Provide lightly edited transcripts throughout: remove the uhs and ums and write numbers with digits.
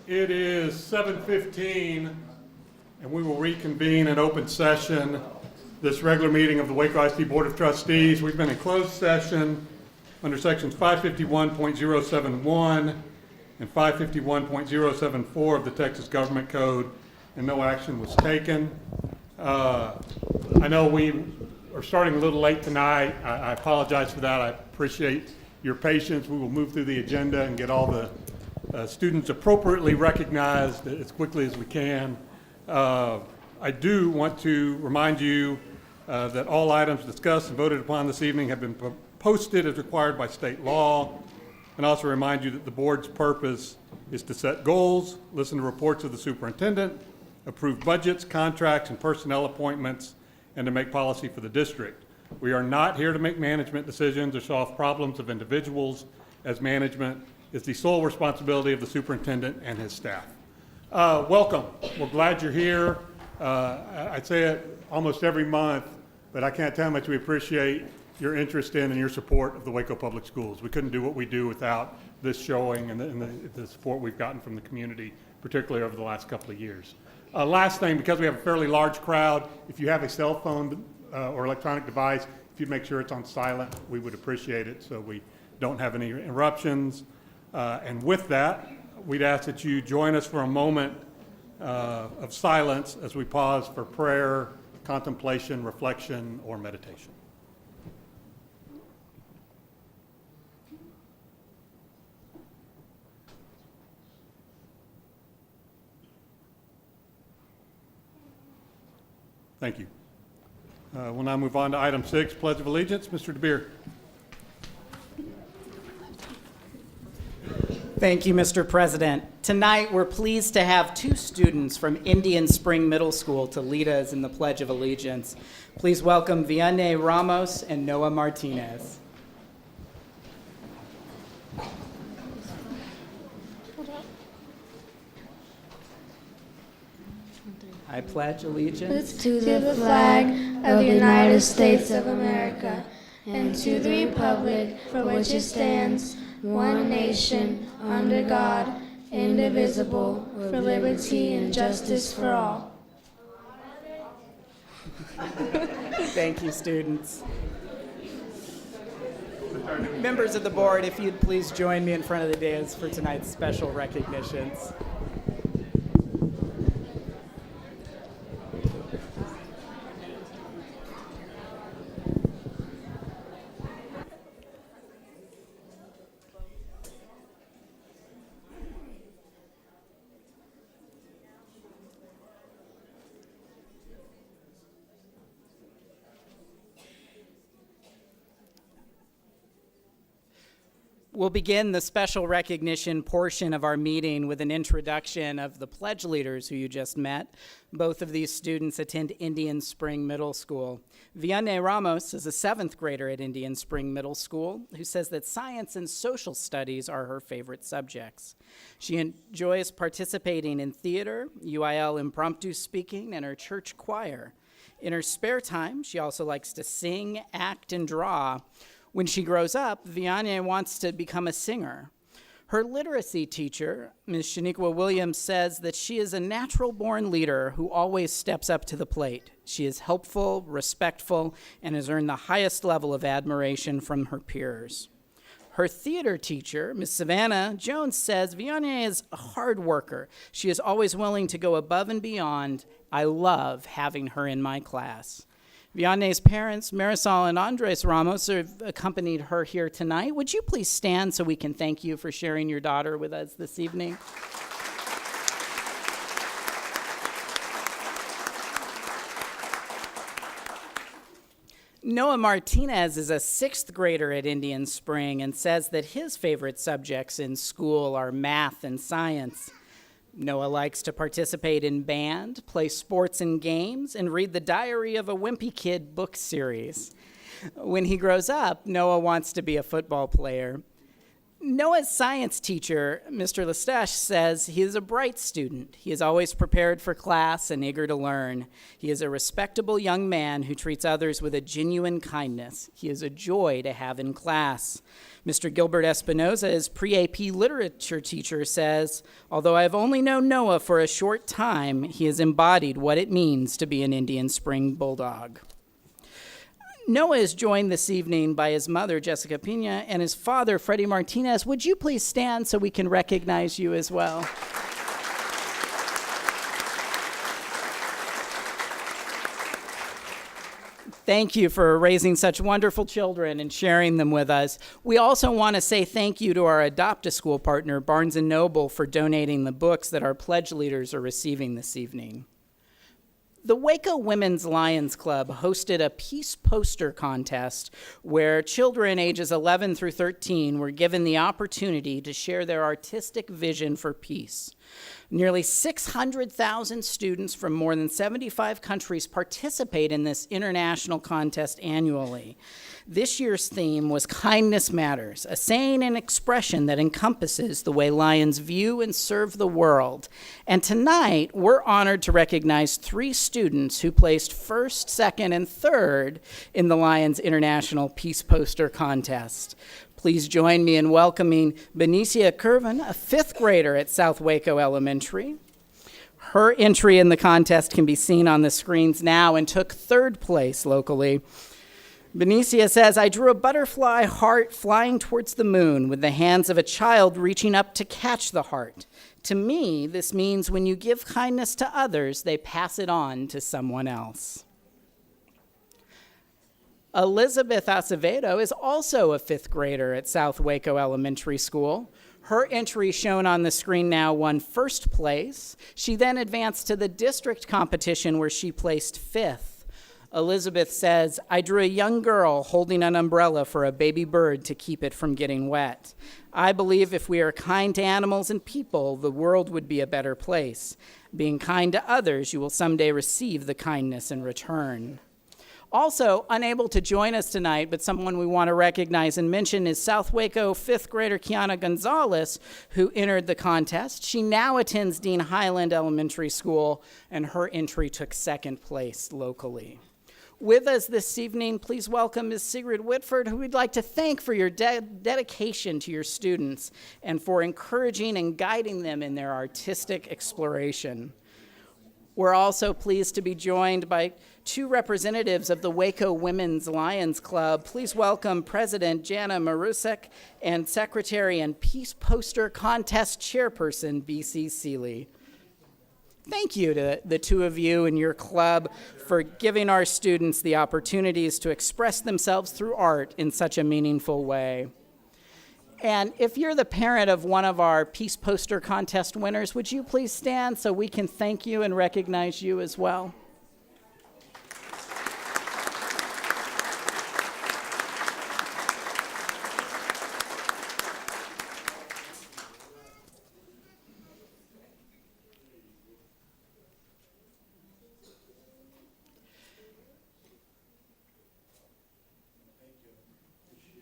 It is 7:15, and we will reconvene in open session this regular meeting of the Waco ISD Board of Trustees. We've been in closed session under sections 551.071 and 551.074 of the Texas Government Code, and no action was taken. I know we are starting a little late tonight. I apologize for that. I appreciate your patience. We will move through the agenda and get all the students appropriately recognized as quickly as we can. I do want to remind you that all items discussed and voted upon this evening have been posted as required by state law, and also remind you that the board's purpose is to set goals, listen to reports of the superintendent, approve budgets, contracts, and personnel appointments, and to make policy for the district. We are not here to make management decisions or solve problems of individuals, as management is the sole responsibility of the superintendent and his staff. Welcome. We're glad you're here. I say it almost every month, but I can't tell how much we appreciate your interest in and your support of the Waco Public Schools. We couldn't do what we do without this showing and the support we've gotten from the community, particularly over the last couple of years. Last thing, because we have a fairly large crowd, if you have a cell phone or electronic device, if you'd make sure it's on silent, we would appreciate it so we don't have any interruptions. And with that, we'd ask that you join us for a moment of silence as we pause for prayer, contemplation, reflection, or meditation. Thank you. We'll now move on to item 6, Pledge of Allegiance. Mr. DeBeer. Thank you, Mr. President. Tonight, we're pleased to have two students from Indian Spring Middle School to lead us in the Pledge of Allegiance. Please welcome Vianney Ramos and Noah Martinez. I pledge allegiance to the flag of the United States of America and to the republic for which it stands, one nation, under God, indivisible, with liberty and justice for all. Thank you, students. Members of the board, if you'd please join me in front of the dais for tonight's special recognitions. We'll begin the special recognition portion of our meeting with an introduction of the pledge leaders who you just met. Both of these students attend Indian Spring Middle School. Vianney Ramos is a 7th grader at Indian Spring Middle School who says that science and social studies are her favorite subjects. She enjoys participating in theater, UIL impromptu speaking, and her church choir. In her spare time, she also likes to sing, act, and draw. When she grows up, Vianney wants to become a singer. Her literacy teacher, Ms. Shaniqua Williams, says that she is a natural-born leader who always steps up to the plate. She is helpful, respectful, and has earned the highest level of admiration from her peers. Her theater teacher, Ms. Savannah Jones, says Vianney is a hard worker. She is always willing to go above and beyond. I love having her in my class. Vianney's parents, Marisol and Andres Ramos, have accompanied her here tonight. Would you please stand so we can thank you for sharing your daughter with us this evening? Noah Martinez is a 6th grader at Indian Spring and says that his favorite subjects in school are math and science. Noah likes to participate in band, play sports and games, and read the Diary of a Wimpy Kid book series. When he grows up, Noah wants to be a football player. Noah's science teacher, Mr. Lestache, says he is a bright student. He is always prepared for class and eager to learn. He is a respectable young man who treats others with a genuine kindness. He is a joy to have in class. Mr. Gilbert Espinoza, his pre-AP literature teacher, says, although I have only known Noah for a short time, he has embodied what it means to be an Indian Spring Bulldog. Noah is joined this evening by his mother, Jessica Pina, and his father, Freddie Martinez. Would you please stand so we can recognize you as well? Thank you for raising such wonderful children and sharing them with us. We also want to say thank you to our Adopt-a-School partner, Barnes & Noble, for donating the books that our pledge leaders are receiving this evening. The Waco Women's Lions Club hosted a peace poster contest where children ages 11 through 13 were given the opportunity to share their artistic vision for peace. Nearly 600,000 students from more than 75 countries participate in this international contest annually. This year's theme was Kindness Matters, a saying and expression that encompasses the way Lions view and serve the world. And tonight, we're honored to recognize 3 students who placed first, second, and third in the Lions International Peace Poster Contest. Please join me in welcoming Benicia Curvin, a 5th grader at South Waco Elementary. Her entry in the contest can be seen on the screens now and took 3rd place locally. Benicia says, I drew a butterfly heart flying towards the moon with the hands of a child reaching up to catch the heart. To me, this means when you give kindness to others, they pass it on to someone else. Elizabeth Acevedo is also a 5th grader at South Waco Elementary School. Her entry, shown on the screen now, won 1st place. She then advanced to the district competition where she placed 5th. Elizabeth says, I drew a young girl holding an umbrella for a baby bird to keep it from getting wet. I believe if we are kind to animals and people, the world would be a better place. Being kind to others, you will someday receive the kindness in return. Also, unable to join us tonight, but someone we want to recognize and mention is South Waco 5th grader Kiana Gonzalez, who entered the contest. She now attends Dean Highland Elementary School, and her entry took 2nd place locally. With us this evening, please welcome Ms. Sigrid Whitford, who we'd like to thank for your dedication to your students and for encouraging and guiding them in their artistic exploration. We're also pleased to be joined by 2 representatives of the Waco Women's Lions Club. Please welcome President Jana Marusek and Secretary and Peace Poster Contest Chairperson B.C. Seeley. Thank you to the 2 of you and your club for giving our students the opportunities to express themselves through art in such a meaningful way. And if you're the parent of one of our Peace Poster Contest winners, would you please stand so we can thank you and recognize you as well?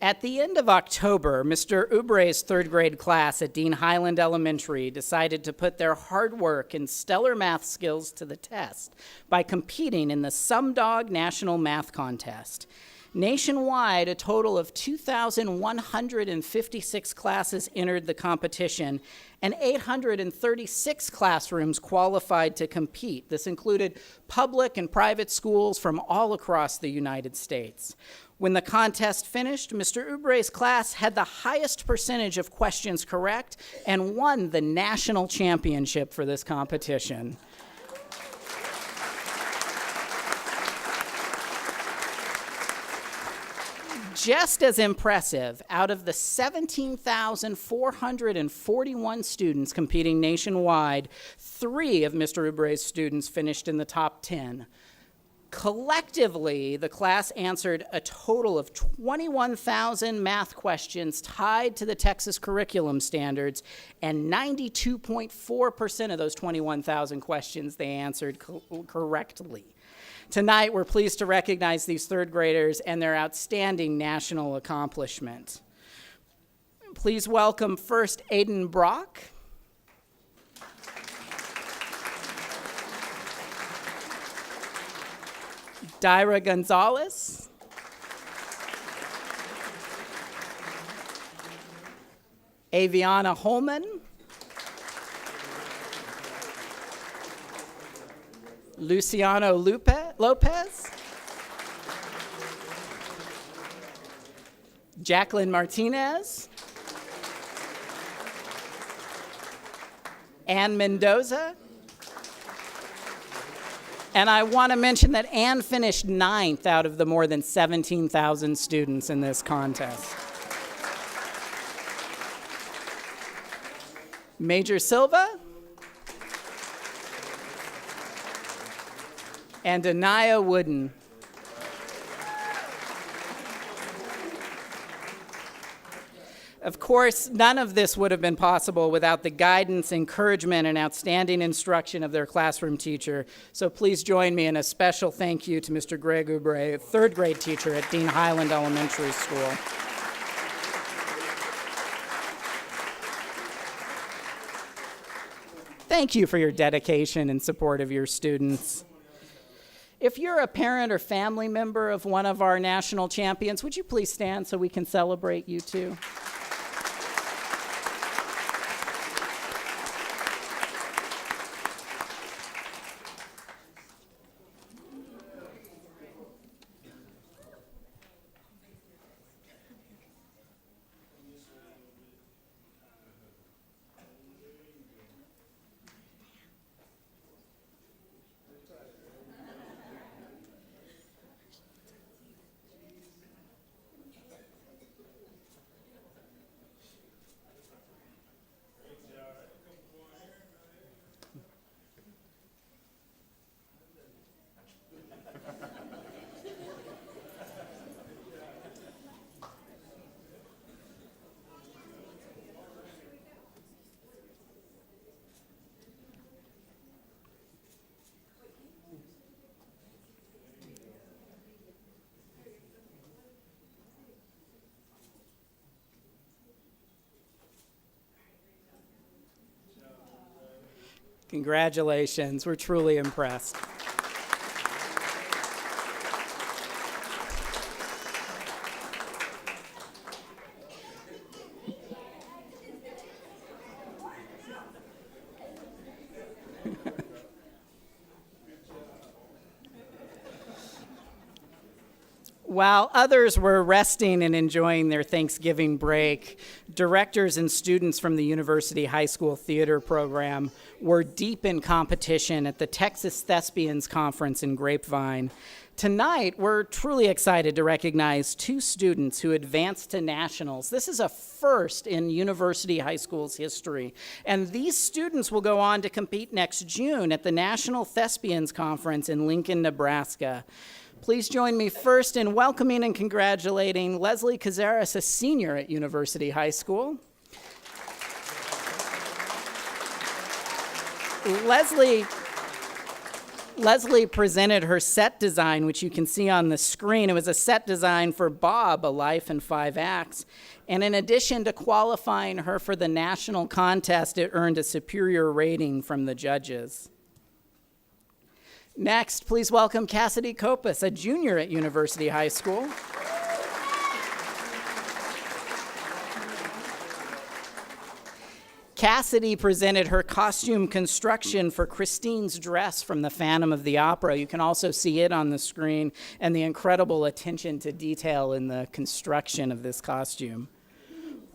At the end of October, Mr. Ubre's 3rd grade class at Dean Highland Elementary decided to put their hard work and stellar math skills to the test by competing in the SumDog National Math Contest. Nationwide, a total of 2,156 classes entered the competition, and 836 classrooms qualified to compete. This included public and private schools from all across the United States. When the contest finished, Mr. Ubre's class had the highest percentage of questions correct and won the national championship for this competition. Just as impressive, out of the 17,441 students competing nationwide, 3 of Mr. Ubre's students finished in the top 10. Collectively, the class answered a total of 21,000 math questions tied to the Texas curriculum standards, and 92.4% of those 21,000 questions they answered correctly. Tonight, we're pleased to recognize these 3rd graders and their outstanding national accomplishment. Please welcome first Aiden Brock. Dyra Gonzalez. Aviana Holman. Luciano Lopez. Jacqueline Martinez. Ann Mendoza. And I want to mention that Ann finished 9th out of the more than 17,000 students in this contest. Major Silva. And Anaya Wooden. Of course, none of this would have been possible without the guidance, encouragement, and outstanding instruction of their classroom teacher. So please join me in a special thank you to Mr. Greg Oubre, a third grade teacher at Dean Highland Elementary School. Thank you for your dedication and support of your students. If you're a parent or family member of one of our national champions, would you please stand so we can celebrate you too? Congratulations, we're truly impressed. While others were resting and enjoying their Thanksgiving break, directors and students from the University High School Theater program were deep in competition at the Texas Thespians Conference in Grapevine. Tonight, we're truly excited to recognize 2 students who advanced to nationals. This is a first in University High School's history. And these students will go on to compete next June at the National Thespians Conference in Lincoln, Nebraska. Please join me first in welcoming and congratulating Leslie Cazares, a senior at University High School. Leslie presented her set design, which you can see on the screen. It was a set design for Bob, A Life in 5 Acts. And in addition to qualifying her for the national contest, it earned a superior rating from the judges. Next, please welcome Cassidy Kopus, a junior at University High School. Cassidy presented her costume construction for Christine's dress from the Phantom of the Opera. You can also see it on the screen and the incredible attention to detail in the construction of this costume.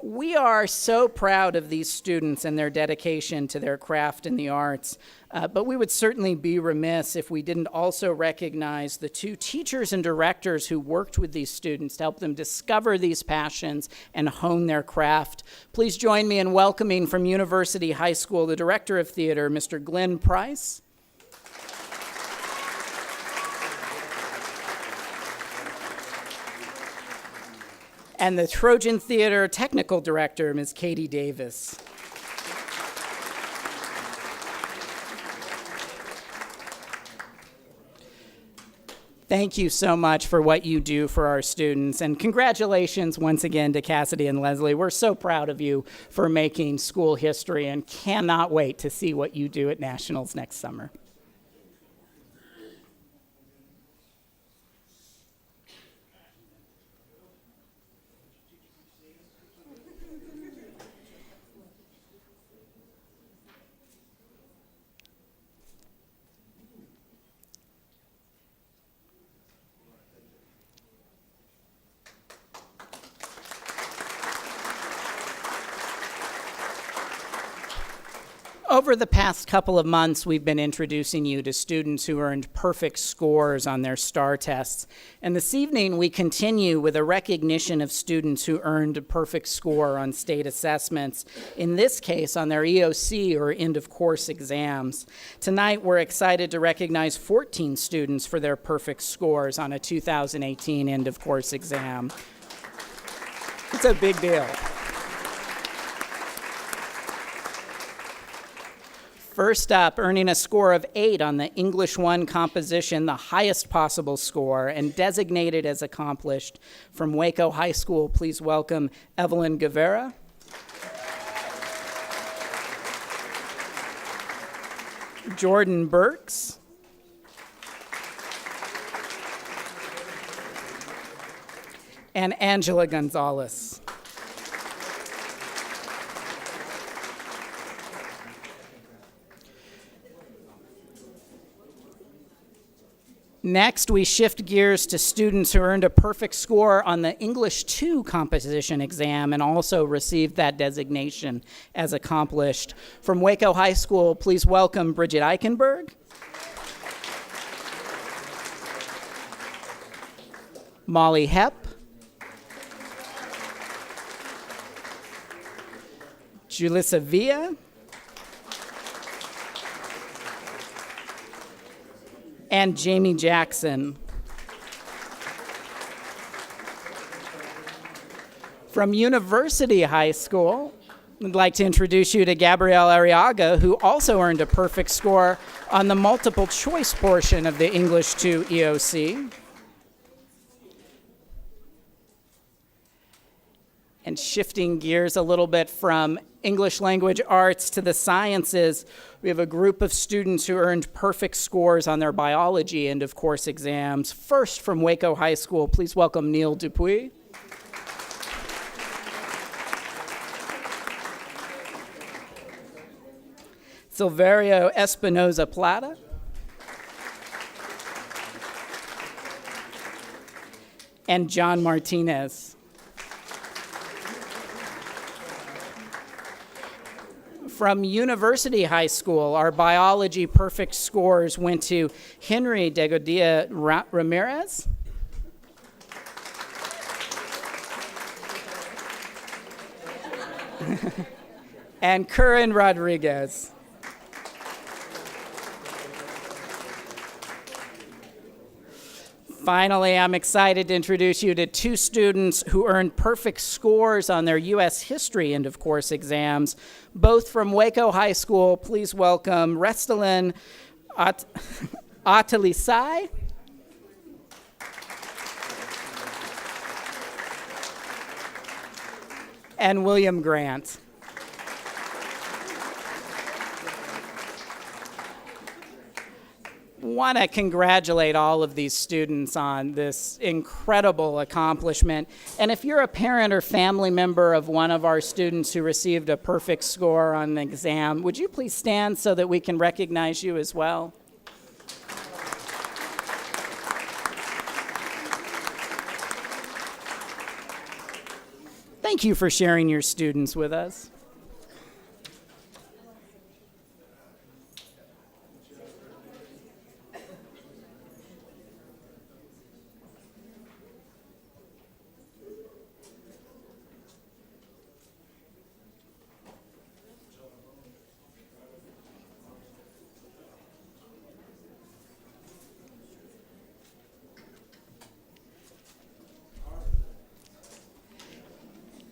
We are so proud of these students and their dedication to their craft and the arts, but we would certainly be remiss if we didn't also recognize the 2 teachers and directors who worked with these students to help them discover these passions and hone their craft. Please join me in welcoming from University High School the Director of Theater, Mr. Glenn Price. And the Trojan Theater Technical Director, Ms. Katie Davis. Thank you so much for what you do for our students, and congratulations once again to Cassidy and Leslie. We're so proud of you for making school history and cannot wait to see what you do at Nationals next summer. Over the past couple of months, we've been introducing you to students who earned perfect scores on their STAR tests. And this evening, we continue with a recognition of students who earned a perfect score on state assessments, in this case, on their EOC or end-of-course exams. Tonight, we're excited to recognize 14 students for their perfect scores on a 2018 end-of-course exam. It's a big deal. First up, earning a score of 8 on the English 1 composition, the highest possible score, and designated as accomplished. From Waco High School, please welcome Evelyn Guevara. Jordan Burks. And Angela Gonzalez. Next, we shift gears to students who earned a perfect score on the English 2 composition exam and also received that designation as accomplished. From Waco High School, please welcome Bridget Eichenberg, Molly Hepp, Julissa Villa, and Jamie Jackson. From University High School, I'd like to introduce you to Gabrielle Arriaga, who also earned a perfect score on the multiple choice portion of the English 2 EOC. And shifting gears a little bit from English language arts to the sciences, we have a group of students who earned perfect scores on their biology end-of-course exams. First, from Waco High School, please welcome Neil Dupuy. Silverio Espinoza Plata. And John Martinez. From University High School, our biology perfect scores went to Henry Degodia Ramirez, and Curran Rodriguez. Finally, I'm excited to introduce you to 2 students who earned perfect scores on their U.S. history end-of-course exams, both from Waco High School. Please welcome Restalyn Atalisai and William Grant. Want to congratulate all of these students on this incredible accomplishment. And if you're a parent or family member of one of our students who received a perfect score on the exam, would you please stand so that we can recognize you as well? Thank you for sharing your students with us.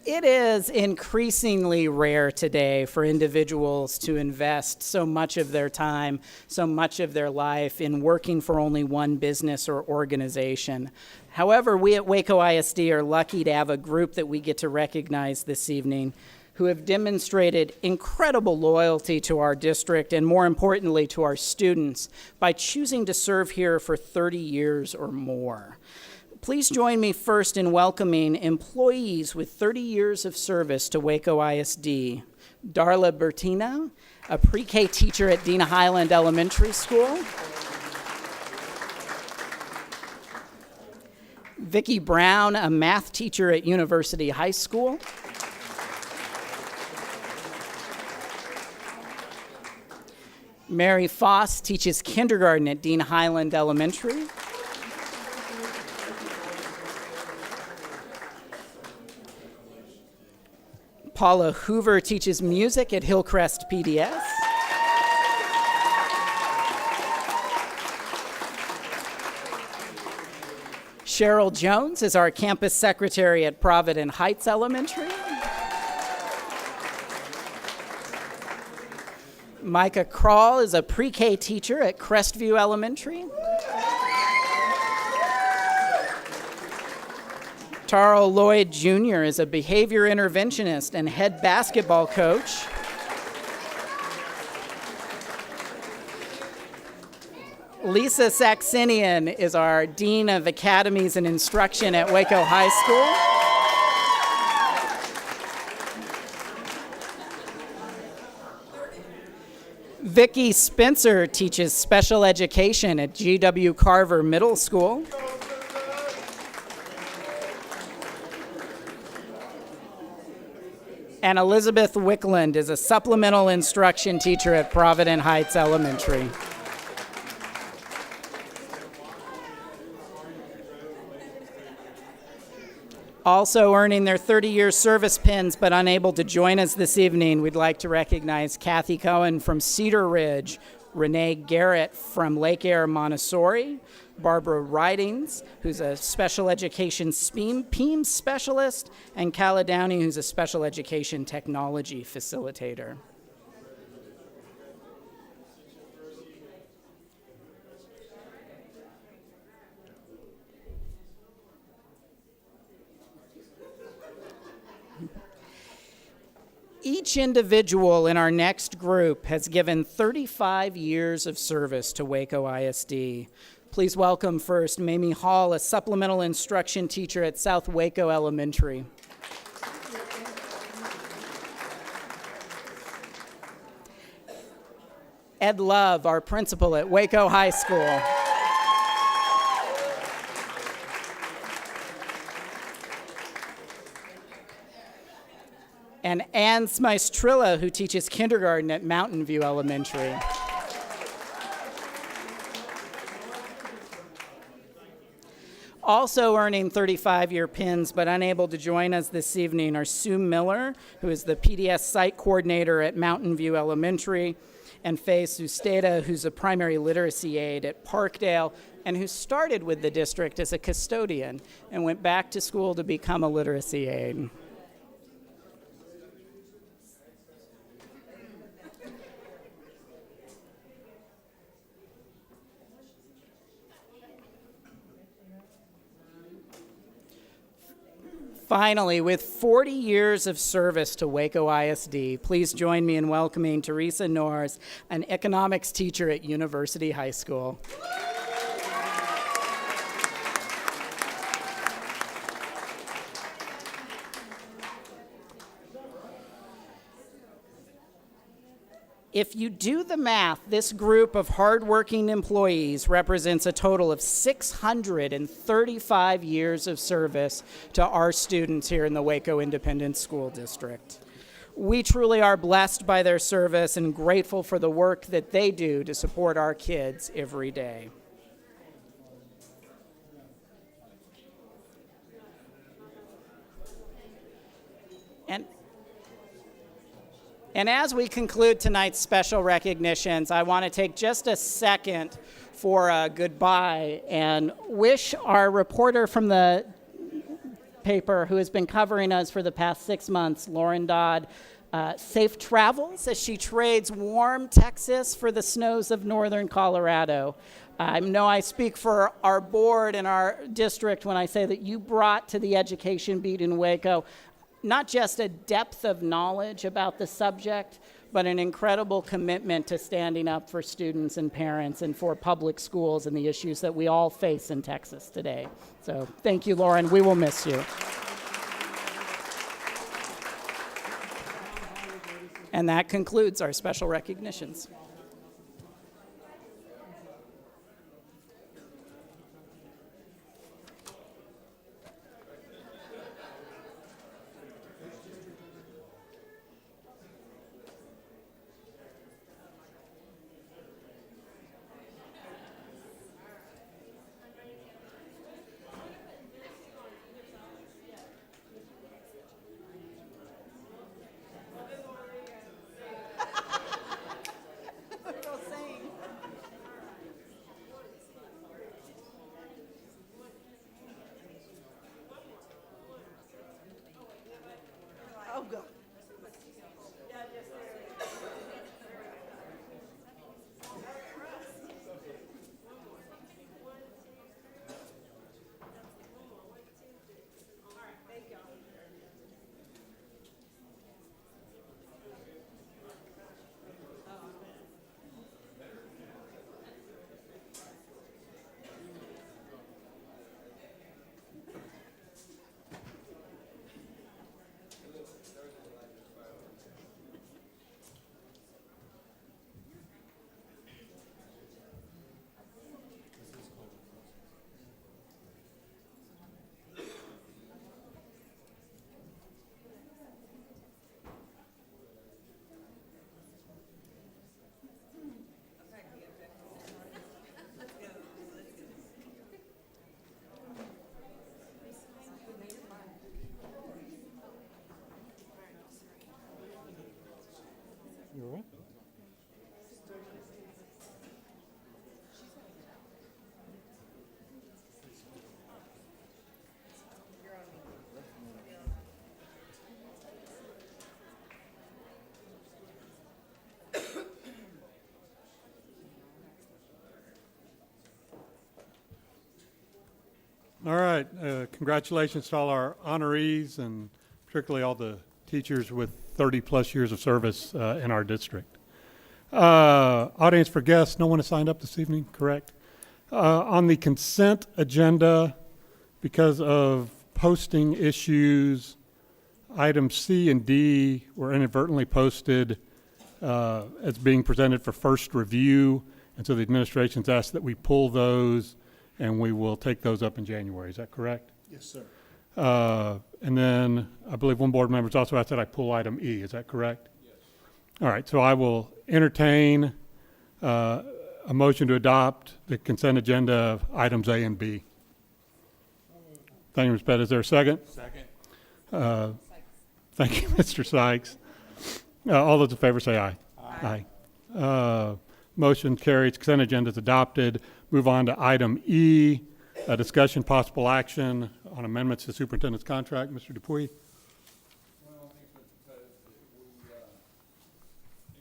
It is increasingly rare today for individuals to invest so much of their time, so much of their life in working for only one business or organization. However, we at Waco ISD are lucky to have a group that we get to recognize this evening who have demonstrated incredible loyalty to our district and, more importantly, to our students by choosing to serve here for 30 years or more. Please join me first in welcoming employees with 30 years of service to Waco ISD. Darla Bertina, a pre-K teacher at Dena Highland Elementary School. Vicki Brown, a math teacher at University High School. Mary Foss teaches kindergarten at Dena Highland Elementary. Paula Hoover teaches music at Hillcrest PDS. Cheryl Jones is our campus secretary at Provident Heights Elementary. Micah Krall is a pre-K teacher at Crestview Elementary. Tarl Lloyd Jr. is a behavior interventionist and head basketball coach. Lisa Saxenian is our Dean of Academies and Instruction at Waco High School. Vicki Spencer teaches special education at G.W. Carver Middle School. And Elizabeth Wickland is a supplemental instruction teacher at Provident Heights Elementary. Also earning their 30-year service pins but unable to join us this evening, we'd like to recognize Kathy Cohen from Cedar Ridge, Renee Garrett from Lake Air Montessori, Barbara Ridings, who's a special education PEAM specialist, and Calla Downey, who's a special education technology facilitator. Each individual in our next group has given 35 years of service to Waco ISD. Please welcome first Mamie Hall, a supplemental instruction teacher at South Waco Elementary. Ed Love, our principal at Waco High School. And Ann Smystrilla, who teaches kindergarten at Mountain View Elementary. Also earning 35-year pins but unable to join us this evening are Sue Miller, who is the PDS site coordinator at Mountain View Elementary, and Faye Susteda, who's a primary literacy aide at Parkdale, and who started with the district as a custodian and went back to school to become a literacy aide. Finally, with 40 years of service to Waco ISD, please join me in welcoming Teresa Norris, an economics teacher at University High School. If you do the math, this group of hardworking employees represents a total of 635 years of service to our students here in the Waco Independent School District. We truly are blessed by their service and grateful for the work that they do to support our kids every day. And as we conclude tonight's special recognitions, I want to take just a second for a goodbye and wish our reporter from the newspaper who has been covering us for the past 6 months, Lauren Dodd. Safe travels as she trades warm Texas for the snows of northern Colorado. I know I speak for our board and our district when I say that you brought to the education beat in Waco not just a depth of knowledge about the subject, but an incredible commitment to standing up for students and parents and for public schools and the issues that we all face in Texas today. So thank you, Lauren. We will miss you. And that concludes our special recognitions. You all right? All right, congratulations to all our honorees and particularly all the teachers with 30-plus years of service in our district. Audience for guests, no one has signed up this evening, correct? On the consent agenda, because of posting issues, items C and D were inadvertently posted as being presented for first review, and so the administration's asked that we pull those, and we will take those up in January. Is that correct? Yes, sir. And then I believe one board member's also asked that I pull item E. Is that correct? Yes. All right, so I will entertain a motion to adopt the consent agenda of items A and B. Thank you, Ms. Pettit. Is there a second? Second. Thank you, Mr. Sykes. All those in favor say aye. Aye. Motion carries. Consent agenda is adopted. Move on to item E, a discussion possible action on amendments to superintendent's contract. Mr. Dupuy. Well, I think that we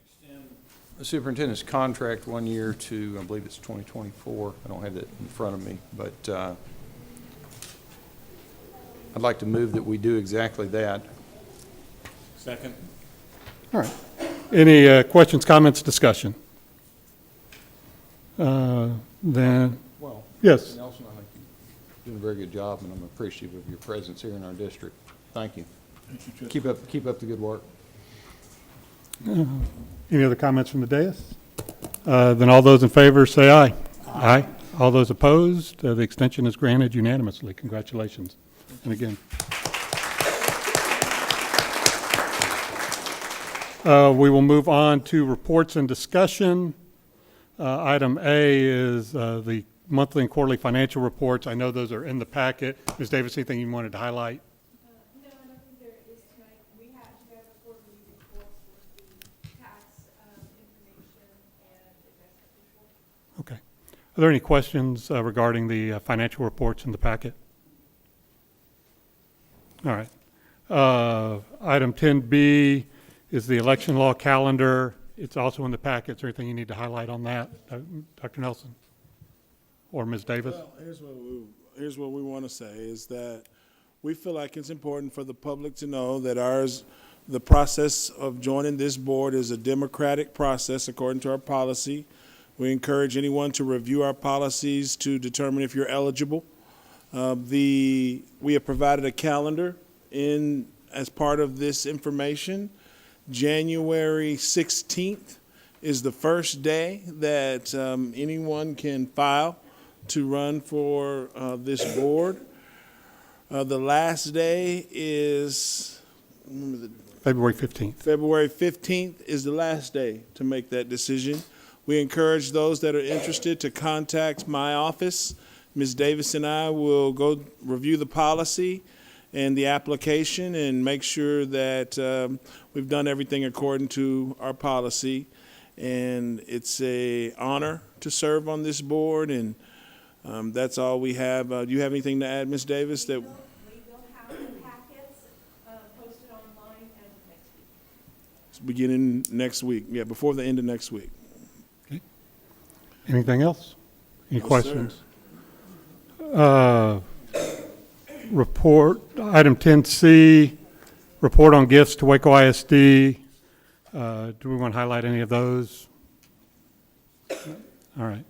extend the superintendent's contract 1 year to, I believe it's 2024. I don't have that in front of me, but I'd like to move that we do exactly that. Second. All right. Any questions, comments, discussion? Then, Well, yes. Nelson, I think you're doing a very good job, and I'm appreciative of your presence here in our district. Thank you. Keep up the good work. Any other comments from the dais? Then all those in favor say aye. Aye. All those opposed, the extension is granted unanimously. Congratulations. And again. We will move on to reports and discussion. Item A is the monthly and quarterly financial reports. I know those are in the packet. Ms. Davis, anything you wanted to highlight? No, I don't think there is tonight. We have to have a quarterly report for the tax information and investment control. Okay. Are there any questions regarding the financial reports in the packet? All right. Item 10B is the election law calendar. It's also in the packet. Is there anything you need to highlight on that, Dr. Nelson? Or Ms. Davis? Well, here's what we want to say is that we feel like it's important for the public to know that the process of joining this board is a democratic process according to our policy. We encourage anyone to review our policies to determine if you're eligible. We have provided a calendar as part of this information. January 16th is the first day that anyone can file to run for this board. The last day is February 15th. February 15th is the last day to make that decision. We encourage those that are interested to contact my office. Ms. Davis and I will go review the policy and the application and make sure that we've done everything according to our policy. And it's an honor to serve on this board, and that's all we have. Do you have anything to add, Ms. Davis? We will have the packets posted online as of next week. Beginning next week, before the end of next week. Anything else? Any No, questions? Report, item 10C, report on gifts to Waco ISD. Do we want to highlight any of those? All right.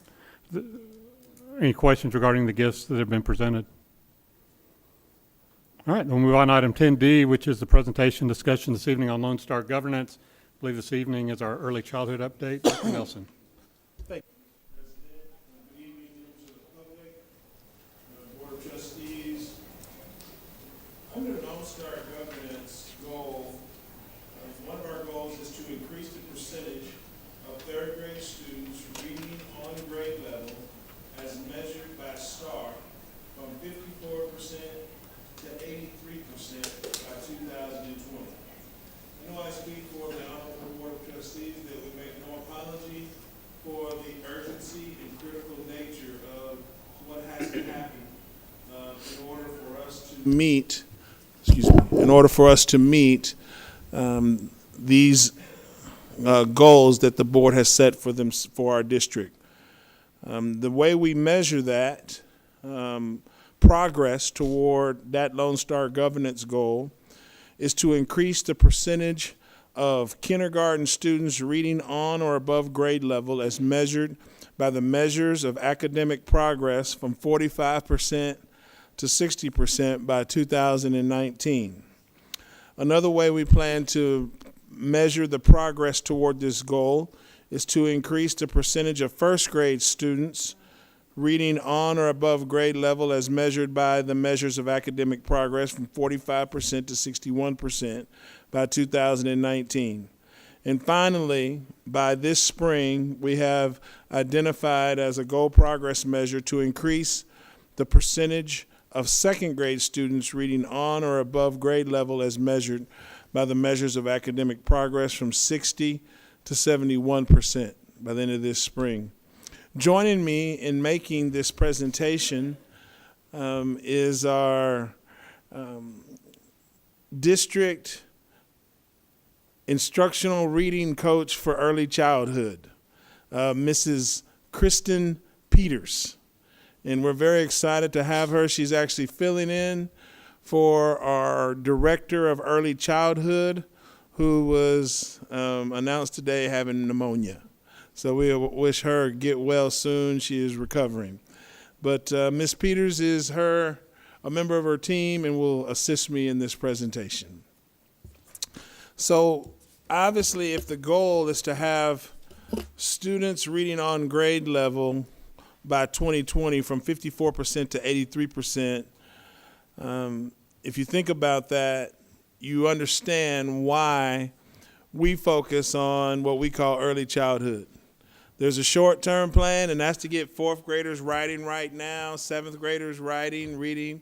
Any questions regarding the gifts that have been presented? All right, we'll move on to item 10D, which is the presentation discussion this evening on Lone Star governance. I believe this evening is our early childhood update. Dr. Nelson. Thank you, President. Good evening, members of the public, Board of Trustees. Under Lone Star governance goal, one of our goals is to increase the percentage of third grade students reading on grade level as measured by STAR from 54% to 83% by 2020. I know I speak for the Honorable Board of Trustees that we make no apology for the urgency and critical nature of what has to happen in order for us to meet, these goals that the board has set for our district. The way we measure that progress toward that Lone Star governance goal is to increase the percentage of kindergarten students reading on or above grade level as measured by the measures of academic progress from 45% to 60% by 2019. Another way we plan to measure the progress toward this goal is to increase the percentage of first grade students reading on or above grade level as measured by the measures of academic progress from 45% to 61% by 2019. And finally, by this spring, we have identified as a goal progress measure to increase the percentage of second grade students reading on or above grade level as measured by the measures of academic progress from 60 to 71% by the end of this spring. Joining me in making this presentation is our district instructional reading coach for early childhood, Mrs. Kristen Peters. And we're very excited to have her. She's actually filling in for our director of early childhood, who was announced today having pneumonia. So we wish her get well soon. She is recovering. But Ms. Peters is a member of her team and will assist me in this presentation. So obviously, if the goal is to have students reading on grade level by 2020 from 54% to 83%, if you think about that, you understand why we focus on what we call early childhood. There's a short-term plan, and that's to get fourth graders writing right now, seventh graders writing, reading.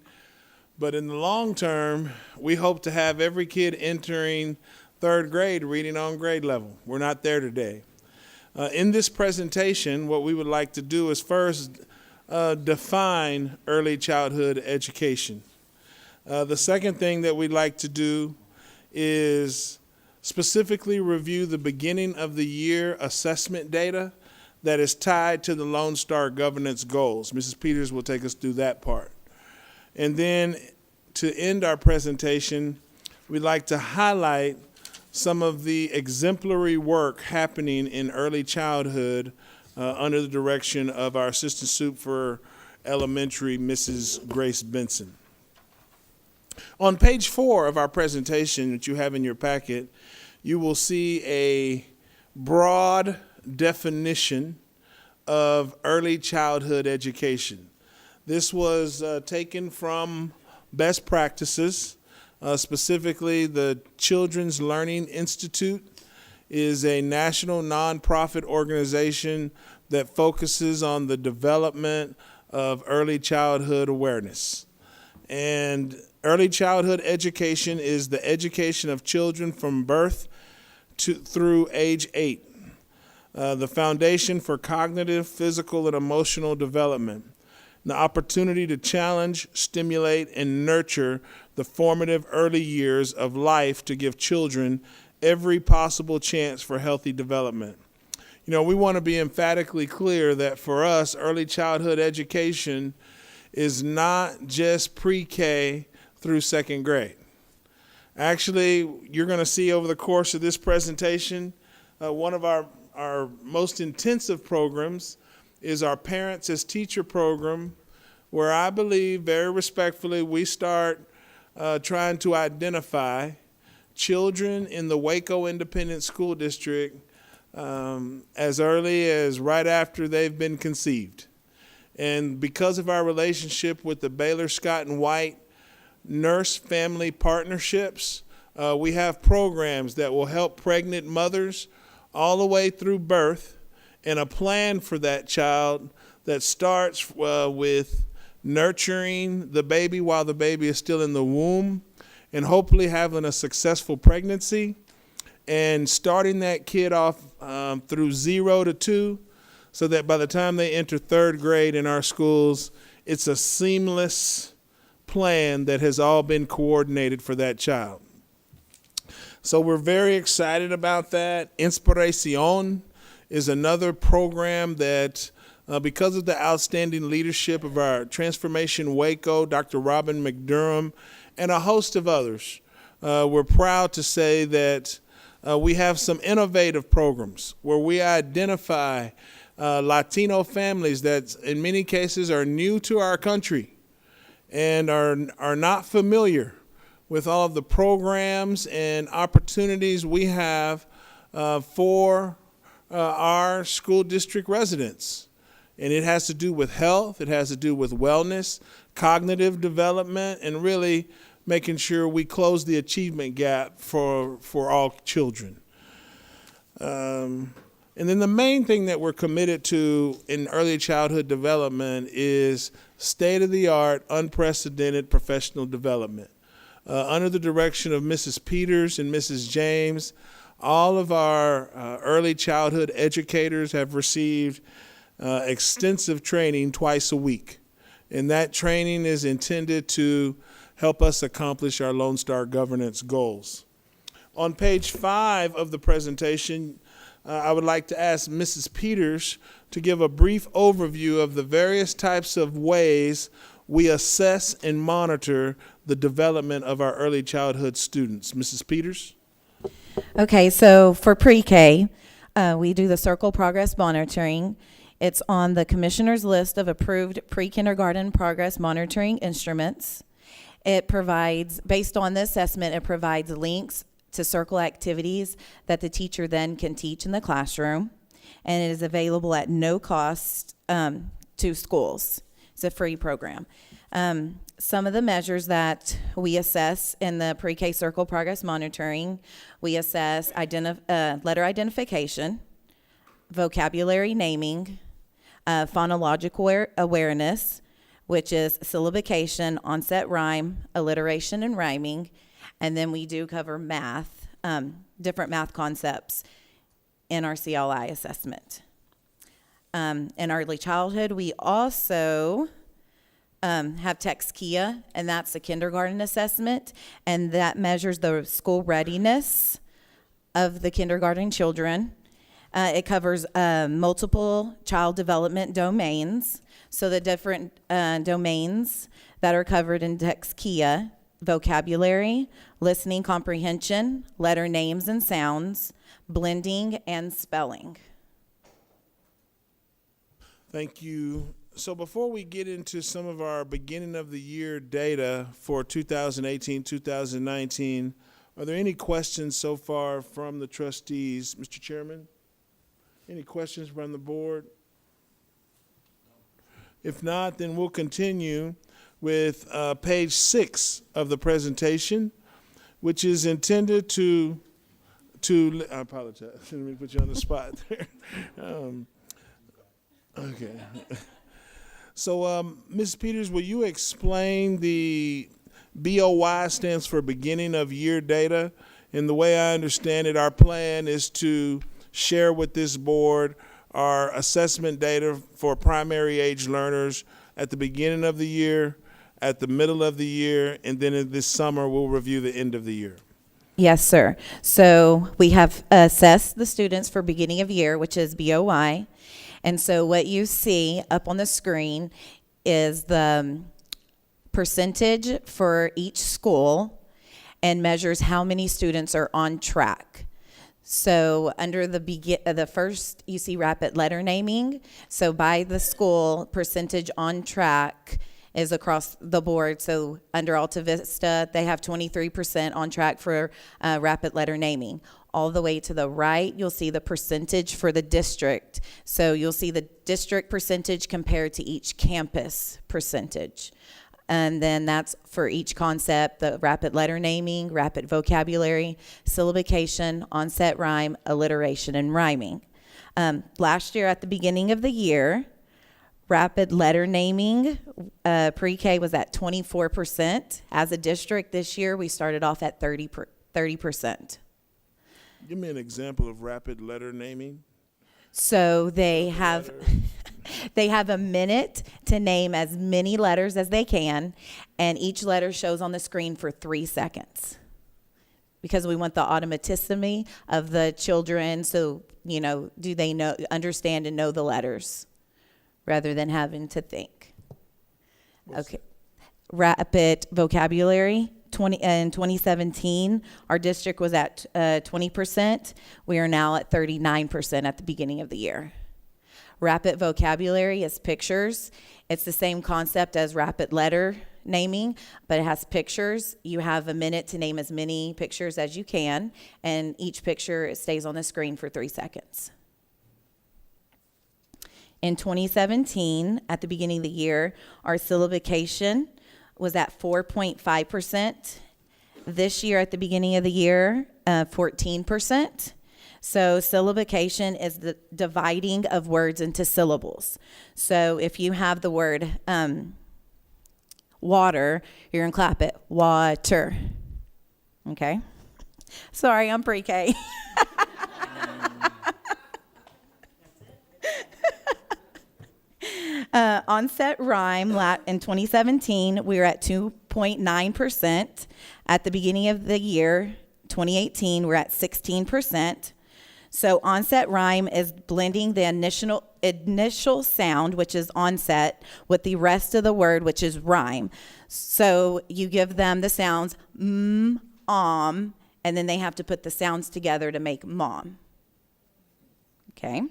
But in the long term, we hope to have every kid entering third grade reading on grade level. We're not there today. In this presentation, what we would like to do is first define early childhood education. The second thing that we'd like to do is specifically review the beginning of the year assessment data that is tied to the Lone Star governance goals. Mrs. Peters will take us through that part. And then to end our presentation, we'd like to highlight some of the exemplary work happening in early childhood under the direction of our Assistant Sup for Elementary, Mrs. Grace Benson. On page 4 of our presentation that you have in your packet, you will see a broad definition of early childhood education. This was taken from best practices. Specifically, the Children's Learning Institute is a national nonprofit organization that focuses on the development of early childhood awareness. And early childhood education is the education of children from birth through age 8, the foundation for cognitive, physical, and emotional development, the opportunity to challenge, stimulate, and nurture the formative early years of life to give children every possible chance for healthy development. You know, we want to be emphatically clear that for us, early childhood education is not just pre-K through second grade. Actually, you're going to see over the course of this presentation, one of our most intensive programs is our Parents as Teacher program, where I believe very respectfully we start trying to identify children in the Waco Independent School District as early as right after they've been conceived. And because of our relationship with the Baylor Scott and White Nurse Family Partnerships, we have programs that will help pregnant mothers all the way through birth, and a plan for that child that starts with nurturing the baby while the baby is still in the womb, and hopefully having a successful pregnancy, and starting that kid off through 0 to 2, so that by the time they enter third grade in our schools, it's a seamless plan that has all been coordinated for that child. So we're very excited about that. Inspiración is another program that, because of the outstanding leadership of our Transformation Waco, Dr. Robin McDurham, and a host of others, we're proud to say that we have some innovative programs where we identify Latino families that in many cases are new to our country and are not familiar with all of the programs and opportunities we have for our school district residents. And it has to do with health, it has to do with wellness, cognitive development, and really making sure we close the achievement gap for all children. And then the main thing that we're committed to in early childhood development is state-of-the-art, unprecedented professional development. Under the direction of Mrs. Peters and Mrs. James, all of our early childhood educators have received extensive training twice a week. And that training is intended to help us accomplish our Lone Star governance goals. On page 5 of the presentation, I would like to ask Mrs. Peters to give a brief overview of the various types of ways we assess and monitor the development of our early childhood students. Mrs. Peters? Okay, so for pre-K, we do the Circle Progress Monitoring. It's on the Commissioner's list of approved pre-kindergarten progress monitoring instruments. It provides, based on the assessment, it provides links to Circle activities that the teacher then can teach in the classroom, and it is available at no cost to schools. It's a free program. Some of the measures that we assess in the pre-K Circle Progress Monitoring, we assess letter identification, vocabulary naming, phonological awareness, which is syllabication, onset rhyme, alliteration, and rhyming. And then we do cover math, different math concepts in our CLI assessment. In early childhood, we also have Texkia, and that's the kindergarten assessment, and that measures the school readiness of the kindergarten children. It covers multiple child development domains. So the different domains that are covered in Texkia: vocabulary, listening comprehension, letter names and sounds, blending, and spelling. Thank you. So before we get into some of our beginning of the year data for 2018, 2019, are there any questions so far from the trustees? Mr. Chairman, any questions from the board? If not, then we'll continue with page 6 of the presentation, which is intended to I apologize. Let me put you on the spot there. Okay. So, Ms. Peters, will you explain the BOY stands for beginning of year data? And the way I understand it, our plan is to share with this board our assessment data for primary age learners at the beginning of the year, at the middle of the year, and then in this summer we'll review the end of the year. Yes, sir. So we have assessed the students for beginning of year, which is BOY. And so what you see up on the screen is the percentage for each school and measures how many students are on track. So under the first, you see rapid letter naming. So by the school, percentage on track is across the board. So under Alta Vista, they have 23% on track for rapid letter naming. All the way to the right, you'll see the percentage for the district. So you'll see the district percentage compared to each campus percentage. And then that's for each concept: the rapid letter naming, rapid vocabulary, syllabication, onset rhyme, alliteration, and rhyming. Last year at the beginning of the year, rapid letter naming, pre-K was at 24%. As a district this year, we started off at 30%. Give me an example of rapid letter naming. So they have a minute to name as many letters as they can, and each letter shows on the screen for 3 seconds. Because we want the automaticity of the children, so, do they understand and know the letters rather than having to think. Okay. Rapid vocabulary. In 2017, our district was at 20%. We are now at 39% at the beginning of the year. Rapid vocabulary is pictures. It's the same concept as rapid letter naming, but it has pictures. You have a minute to name as many pictures as you can, and each picture stays on the screen for 3 seconds. In 2017, at the beginning of the year, our syllabication was at 4.5%. This year, at the beginning of the year, 14%. So syllabication is the dividing of words into syllables. So if you have the word water, you're going to clap it, water. Okay? Sorry, I'm pre-K. Onset rhyme in 2017, we were at 2.9%. At the beginning of the year, 2018, we're at 16%. So onset rhyme is blending the initial sound, which is onset, with the rest of the word, which is rhyme. So you give them the sounds and then they have to put the sounds together to make mom. Okay.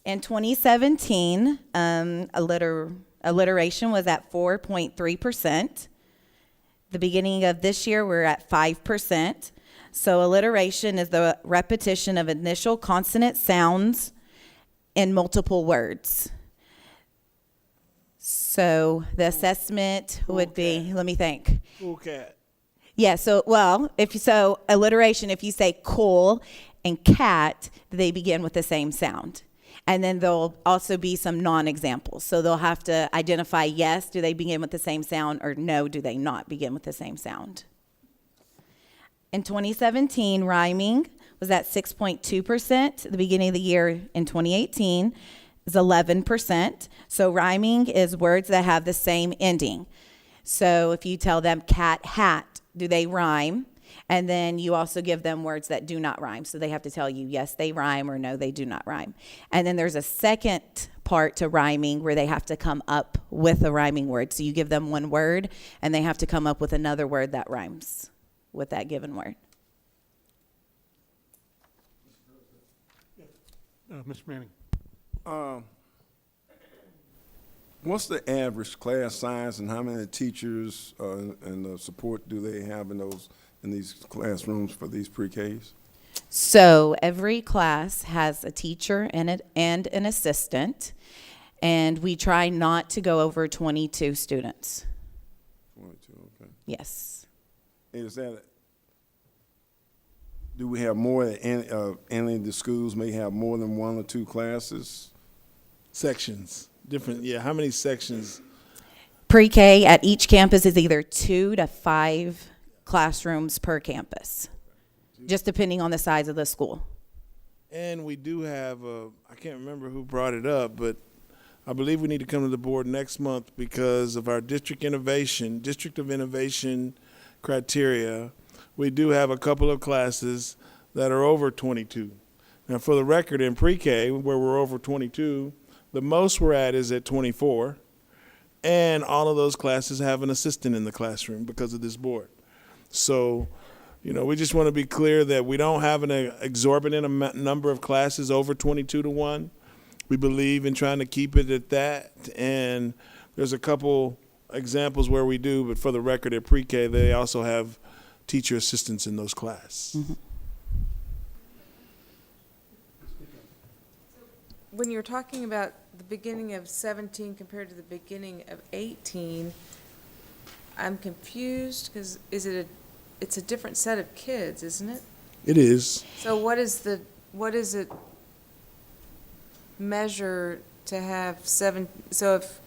In 2017, alliteration was at 4.3%. The beginning of this year, we're at 5%. So alliteration is the repetition of initial consonant sounds in multiple words. So the assessment would be, let me think. Cool cat. Yeah, alliteration, if you say cool and cat, they begin with the same sound. And then there'll also be some non-examples. So they'll have to identify, yes, do they begin with the same sound, or no, do they not begin with the same sound. In 2017, rhyming was at 6.2%. At the beginning of the year in 2018, is 11%. So rhyming is words that have the same ending. So if you tell them cat, hat, do they rhyme? And then you also give them words that do not rhyme. So they have to tell you, yes, they rhyme, or no, they do not rhyme. And then there's a second part to rhyming where they have to come up with a rhyming word. So you give them one word, and they have to come up with another word that rhymes with that given word. Mr. Manning. What's the average class size, and how many teachers and support do they have in these classrooms for these pre-Ks? So every class has a teacher and an assistant, and we try not to go over 22 students. 22, okay. Yes. Do we have more than any of the schools may have more than 1 or 2 classes? Sections, different, yeah, how many sections? Pre-K at each campus is either 2 to 5 classrooms per campus, just depending on the size of the school. And we do have, I can't remember who brought it up, but I believe we need to come to the board next month because of our District of Innovation criteria. We do have a couple of classes that are over 22. Now, for the record, in pre-K, where we're over 22, the most we're at is at 24, and all of those classes have an assistant in the classroom because of this board. So, we just want to be clear that we don't have an exorbitant number of classes over 22 to 1. We believe in trying to keep it at that, and there's a couple examples where we do, but for the record, at pre-K, they also have teacher assistants in those classes. Mm-hmm. When you're talking about the beginning of 17 compared to the beginning of 18, I'm confused because it's a different set of kids, isn't it? It is. So what is it measure to have so if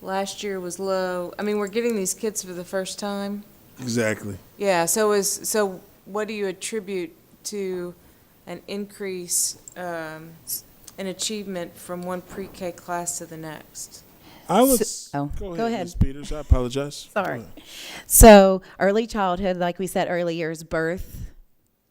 last year was low, I mean, we're getting these kids for the first time. Exactly. Yeah, so what do you attribute to an increase in achievement from one pre-K class to the next? I was. Go ahead. Ms. Peters. I apologize. Sorry. So early childhood, like we said earlier, is birth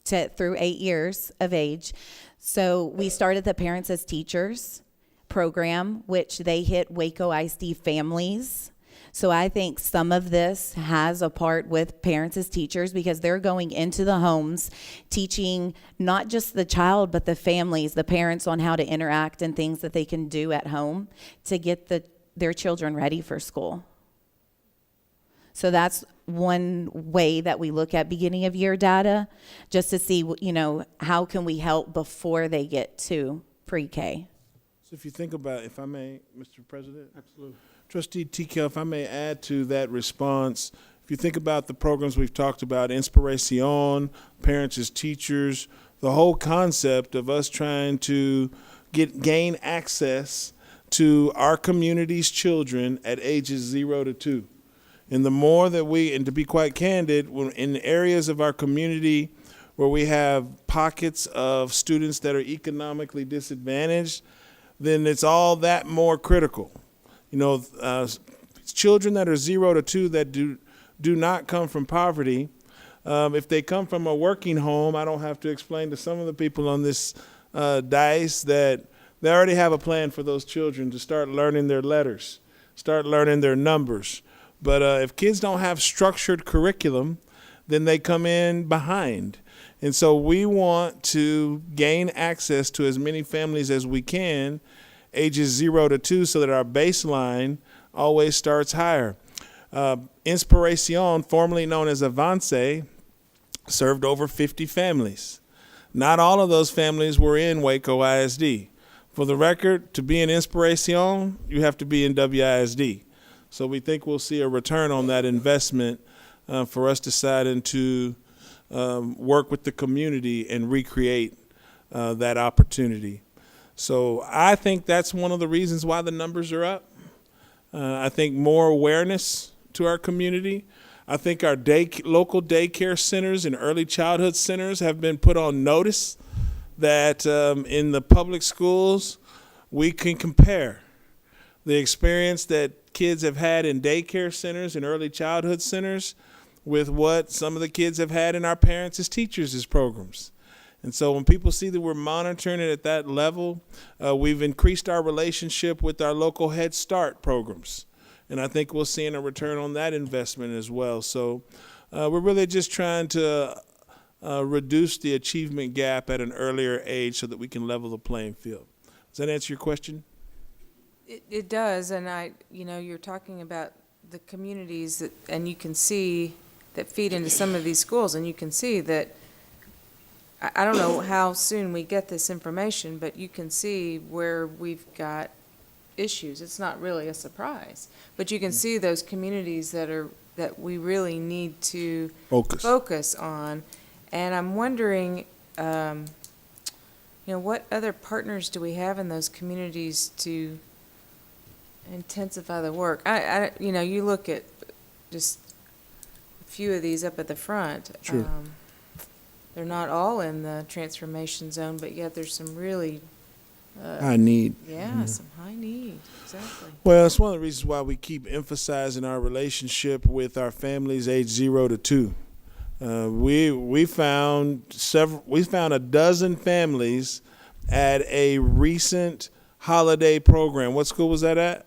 through 8 years of age. So we started the Parents as Teachers program, which they hit Waco ISD families. So I think some of this has a part with Parents as Teachers because they're going into the homes, teaching not just the child, but the families, the parents on how to interact and things that they can do at home to get their children ready for school. So that's one way that we look at beginning of year data, just to see, how can we help before they get to pre-K. So if you think about, if I may, Mr. President? Absolutely. Trustee TK, if I may add to that response, if you think about the programs we've talked about, Inspiración, Parents as Teachers, the whole concept of us trying to gain access to our community's children at ages 0 to 2. And the more that and to be quite candid, in areas of our community where we have pockets of students that are economically disadvantaged, then it's all that more critical. Children that are 0 to 2 that do not come from poverty, if they come from a working home, I don't have to explain to some of the people on this dais that they already have a plan for those children to start learning their letters, start learning their numbers. But if kids don't have structured curriculum, then they come in behind. And so we want to gain access to as many families as we can, ages 0 to 2, so that our baseline always starts higher. Inspiración, formerly known as Avance, served over 50 families. Not all of those families were in Waco ISD. For the record, to be in Inspiración, you have to be in WISD. So we think we'll see a return on that investment for us deciding to work with the community and recreate that opportunity. So I think that's one of the reasons why the numbers are up. I think more awareness to our community. I think our local daycare centers and early childhood centers have been put on notice that in the public schools, we can compare the experience that kids have had in daycare centers and early childhood centers with what some of the kids have had in our parents as teachers as programs. And so when people see that we're monitoring it at that level, we've increased our relationship with our local Head Start programs. And I think we'll see a return on that investment as well. So we're really just trying to reduce the achievement gap at an earlier age so that we can level the playing field. Does that answer your question? It does, and you're talking about the communities that, and you can see that feed into some of these schools, and you can see that, I don't know how soon we get this information, but you can see where we've got issues. It's not really a surprise, but you can see those communities that we really need to focus on. And I'm wondering, what other partners do we have in those communities to intensify the work? You look at just a few of these up at the front. Sure. They're not all in the transformation zone, but yet there's some really high need. Yeah, some high need, exactly. Well, it's one of the reasons why we keep emphasizing our relationship with our families age 0 to 2. We found a dozen families at a recent holiday program. What school was that at?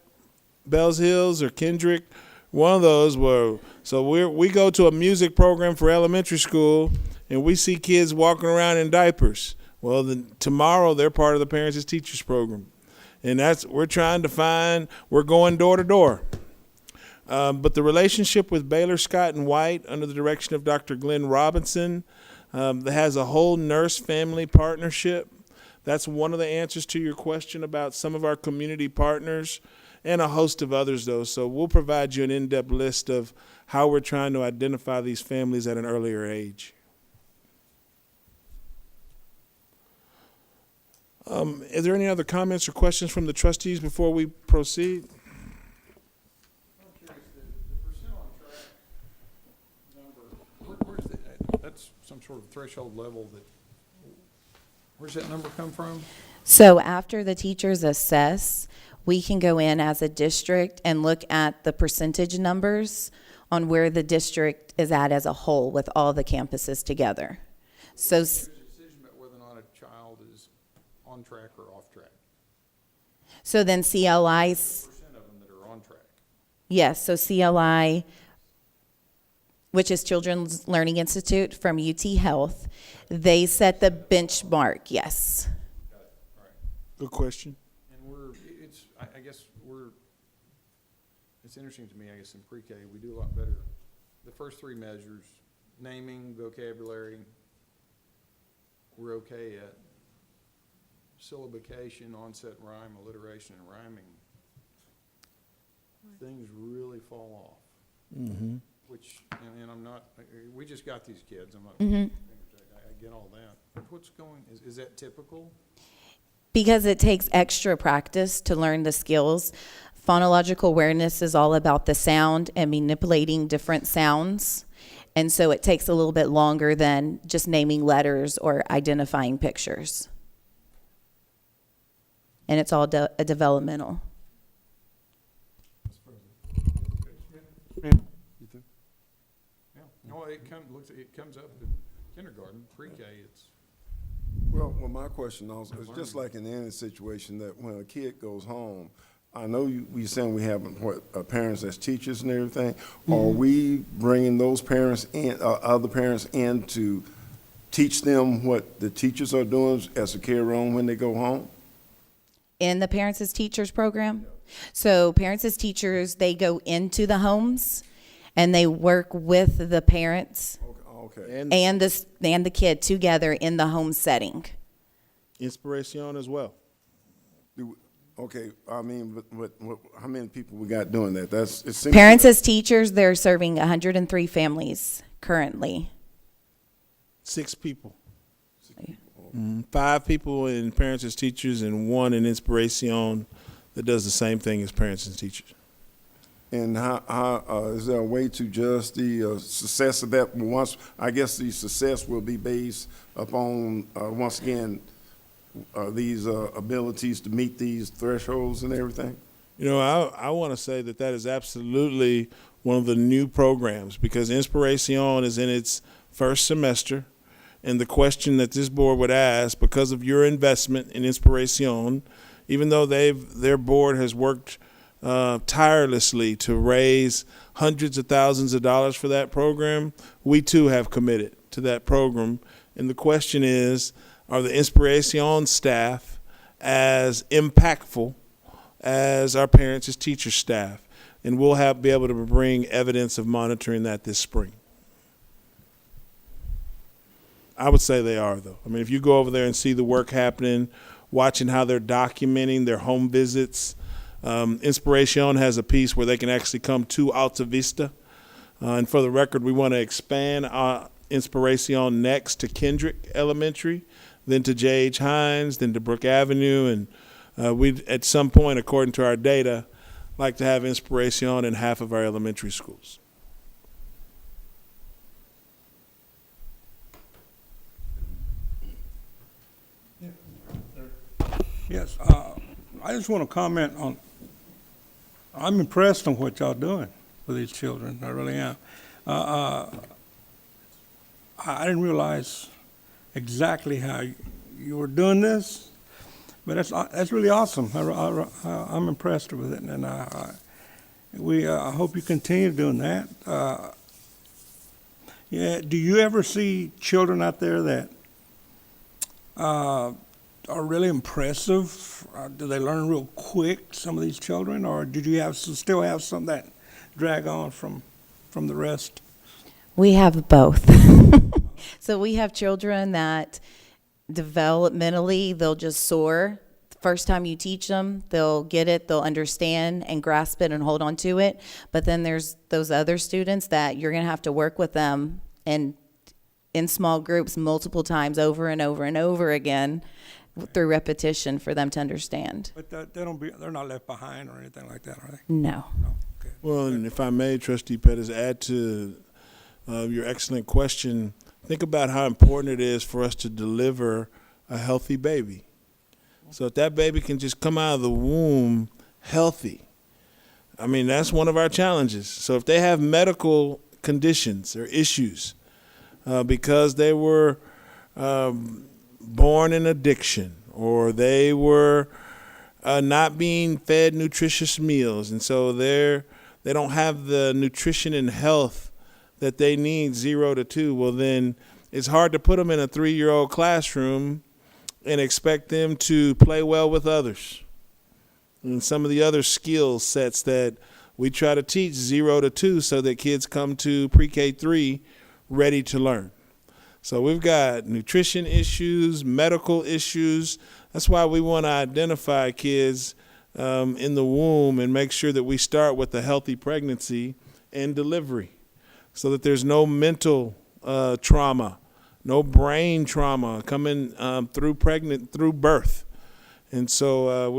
Bells Hills or Kendrick? One of those were. So we go to a music program for elementary school, and we see kids walking around in diapers. Well, then tomorrow they're part of the Parents as Teachers program, and we're going door to door. But the relationship with Baylor Scott and White, under the direction of Dr. Glenn Robinson, that has a whole nurse-family partnership. That's one of the answers to your question about some of our community partners, and a host of others, though. So we'll provide you an in-depth list of how we're trying to identify these families at an earlier age. Is there any other comments or questions from the trustees before we proceed? I'm curious, the percent on track number, where's that? That's some sort of threshold level where's that number come from? So after the teachers assess, we can go in as a district and look at the percentage numbers on where the district is at as a whole with all the campuses together. So There's a decision about whether or not a child is on track or off track. So then CLI's, Percent of them that are on track. yes, so CLI, which is Children's Learning Institute from UT Health, they set the benchmark, yes. Got it. All right. Good question. And I guess it's interesting to me, I guess in pre-K, we do a lot better. The first three measures, naming, vocabulary, we're okay at. Syllabication, onset rhyme, alliteration, and rhyming, things really fall off. Mm-hmm. Which, and I'm not, we just got these kids, I'm not, Mhm. I get all that. But what's is that typical? Because it takes extra practice to learn the skills. Phonological awareness is all about the sound and manipulating different sounds. And so it takes a little bit longer than just naming letters or identifying pictures. And it's all developmental. Yeah, no, it comes up in kindergarten, pre-K, it's. Well, my question also is just like in any situation that when a kid goes home, I know we saying we have parents as teachers and everything. Mm-hmm. Are we bringing those parents in, other parents in to teach them what the teachers are doing as a carry on when they go home? In the Parents as Teachers program. So Parents as Teachers, they go into the homes and they work with the parents Okay. and the kid together in the home setting. Inspiration as well. Okay, I mean, but how many people we got doing that? It seems Parents like- as Teachers, they're serving 103 families currently. 6 people. 5 people in Parents as Teachers and 1 in Inspiration that does the same thing as Parents as Teachers. And how is there a way to judge the success of that? I guess the success will be based upon, once again, these abilities to meet these thresholds and everything? You know, I want to say that that is absolutely one of the new programs, because Inspiración is in its first semester, and the question that this board would ask, because of your investment in Inspiración, even though their board has worked tirelessly to raise hundreds of thousands of dollars for that program, we too have committed to that program. And the question is, are the Inspiración staff as impactful as our parents as teacher staff? And we'll be able to bring evidence of monitoring that this spring. I would say they are, though. I mean, if you go over there and see the work happening, watching how they're documenting their home visits, Inspiración has a piece where they can actually come to Alta Vista. And for the record, we want to expand Inspiración next to Kendrick Elementary, then to J.H. Hines, then to Brook Avenue. And we, at some point, according to our data, like to have Inspiración in half of our elementary schools. Yes, I just want to comment on, I'm impressed on what y'all doing with these children, I really am. I didn't realize exactly how you were doing this, but that's really awesome. I'm impressed with it, and I hope you continue doing that. Yeah, do you ever see children out there that are really impressive? Do they learn real quick, some of these children, or did you still have some that drag on from the rest? We have both. So we have children that developmentally, they'll just soar. First time you teach them, they'll get it, they'll understand and grasp it and hold on to it. But then there's those other students that you're going to have to work with them and in small groups multiple times over and over and over again through repetition for them to understand. But they're not left behind or anything like that, are they? No. No. Okay. Well, and if I may, Trustee Pettis, add to your excellent question, think about how important it is for us to deliver a healthy baby. So if that baby can just come out of the womb healthy, I mean, that's one of our challenges. So if they have medical conditions or issues because they were born in addiction, or they were not being fed nutritious meals, and so they don't have the nutrition and health that they need 0 to 2, well then it's hard to put them in a 3-year-old classroom and expect them to play well with others. And some of the other skill sets that we try to teach 0 to 2 so that kids come to pre-K 3 ready to learn. So we've got nutrition issues, medical issues. That's why we want to identify kids in the womb and make sure that we start with a healthy pregnancy and delivery so that there's no mental trauma, no brain trauma coming through birth. And so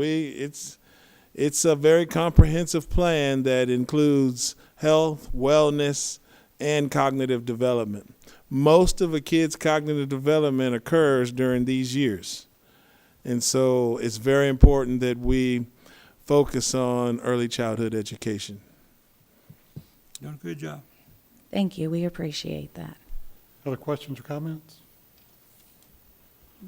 it's a very comprehensive plan that includes health, wellness, and cognitive development. Most of a kid's cognitive development occurs during these years. And so it's very important that we focus on early childhood education. Done a good job. Thank you. We appreciate that. Other questions or comments?